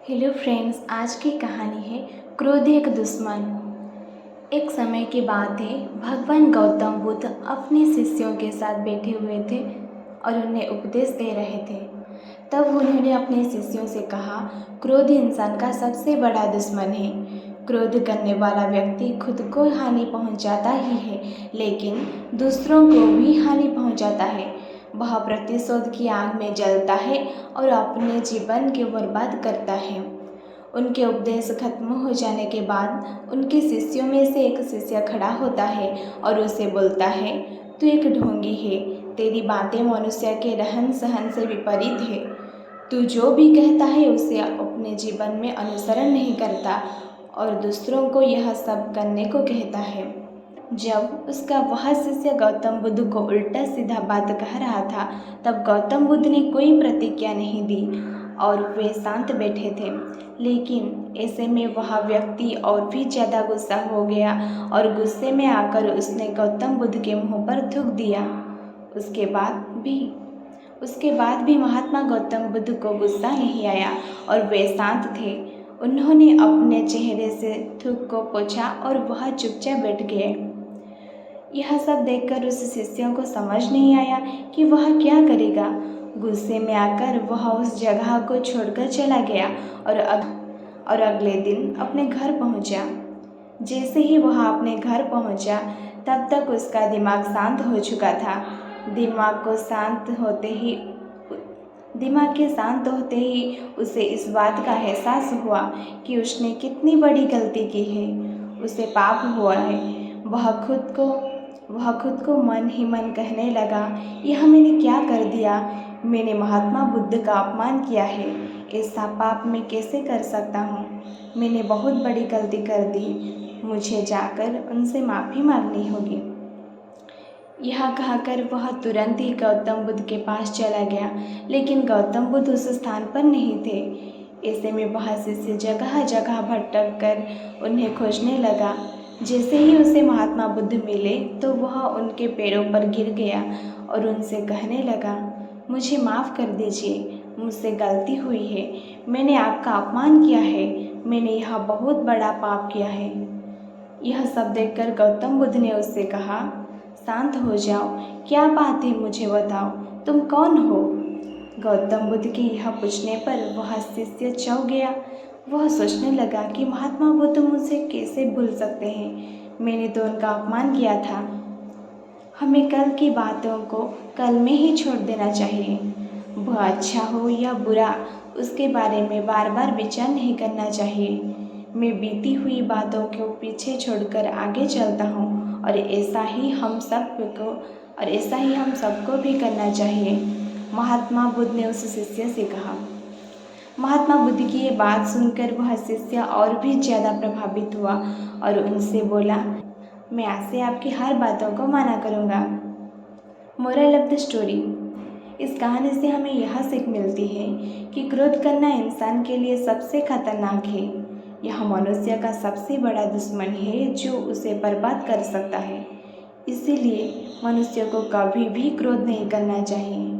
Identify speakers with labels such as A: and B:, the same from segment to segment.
A: Hello friends, आज की कहानी है क्रोध एक दुश्मन। एक समय की बात है, भगवान गौतम बुद्ध अपने शिष्यों के साथ बैठे हुए थे और उन्हें उपदेश दे रहे थे। तब उन्होंने अपने शिष्यों से कहा, क्रोध इंसान का सबसे बड़ा दुश्मन है। क्रोध करने वाला व्यक्ति खुद को हानि पहुंचाता ही है, लेकिन दूसरों को भी हानि पहुंचाता है। वह प्रतिशोध की आग में जलता है और अपने जीवन को बर्बाद करता है। उनके उपदेश खत्म हो जाने के बाद उनके शिष्यों में से एक शिष्य खड़ा होता है और उसे बोलता है, तू एक ढोंगी है, तेरी बातें मनुष्य के रहन सहन से विपरीत है। तू जो भी कहता है उसे अपने जीवन में अनुसरण नहीं करता और दूसरों को यह सब करने को कहता है। जब उसका वह शिष्य गौतम बुद्ध को उल्टा सीधा बात कह रहा था, तब गौतम बुद्ध ने कोई प्रतिक्रिया नहीं दी और वे शांत बैठे थे। लेकिन ऐसे में वह व्यक्ति और भी ज़्यादा गुस्सा हो गया और गुस्से में आकर उसने गौतम बुद्ध के मुंह पर थूक दिया। उसके बाद भी महात्मा गौतम बुद्ध को गुस्सा नहीं आया और वे शांत थे। उन्होंने अपने चेहरे से थूक को पोंछा और वह चुपचाप बैठ गए। यह सब देखकर उस शिष्य को समझ नहीं आया कि वह क्या करेगा। गुस्से में आकर वह उस जगह को छोड़कर चला गया और अगले दिन अपने घर पहुंचा। जैसे ही वह अपने घर पहुंचा, तब तक उसका दिमाग शांत हो चुका था। दिमाग के शांत होते ही उसे इस बात का एहसास हुआ कि उसने कितनी बड़ी गलती की है। उसे पाप हुआ है। वह खुद को मन ही मन कहने लगा, यह मैंने क्या कर दिया? मैंने महात्मा बुद्ध का अपमान किया है। ऐसा पाप मैं कैसे कर सकता हूँ? मैंने बहुत बड़ी गलती कर दी। मुझे जाकर उनसे माफ़ी मांगनी होगी। यह कहकर वह तुरंत ही गौतम बुद्ध के पास चला गया, लेकिन गौतम बुद्ध उस स्थान पर नहीं थे। ऐसे में वह शिष्य जगह जगह भटक कर उन्हें खोजने लगा। जैसे ही उसे महात्मा बुद्ध मिले तो वह उनके पैरों पर गिर गया और उनसे कहने लगा, मुझे माफ़ कर दीजिए, मुझसे गलती हुई है। मैंने आपका अपमान किया है। मैंने यह बहुत बड़ा पाप किया है। यह सब देखकर गौतम बुद्ध ने उससे कहा, शांत हो जाओ, क्या बात है, मुझे बताओ, तुम कौन हो? गौतम बुद्ध के यह पूछने पर वह शिष्य चौंक गया। वह सोचने लगा कि महात्मा बुद्ध मुझे कैसे भूल सकते हैं? मैंने तो उनका अपमान किया था। हमें कल की बातों को कल में ही छोड़ देना चाहिए। वह अच्छा हो या बुरा, उसके बारे में बार बार विचार नहीं करना चाहिए। मैं बीती हुई बातों को पीछे छोड़कर आगे चलता हूँ और ऐसा ही हम सबको भी करना चाहिए। महात्मा बुद्ध ने उस शिष्य से कहा। महात्मा बुद्ध की ये बात सुनकर वह शिष्य और भी ज़्यादा प्रभावित हुआ और उनसे बोला, मैं आज से आपकी हर बातों को माना करूँगा। मोरल ऑफ द स्टोरी, इस कहानी से हमें यह सीख मिलती है कि क्रोध करना इंसान के लिए सबसे खतरनाक है। यह मनुष्य का सबसे बड़ा दुश्मन है जो उसे बर्बाद कर सकता है। इसीलिए मनुष्य को कभी भी क्रोध नहीं करना चाहिए।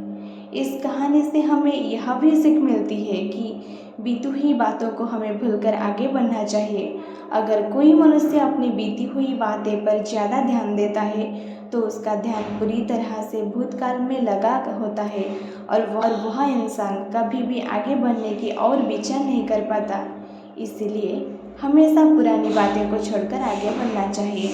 A: इस कहानी से हमें यह भी सीख मिलती है कि बीती हुई बातों को हमें भूलकर आगे बढ़ना चाहिए। अगर कोई मनुष्य अपनी बीती हुई बातें पर ज़्यादा ध्यान देता है तो उसका ध्यान पूरी तरह से भूतकाल में लगा होता है और वह इंसान कभी भी आगे बढ़ने की और विचार नहीं कर पाता। इसलिए हमेशा पुरानी बातें को छोड़कर आगे बढ़ना चाहिए।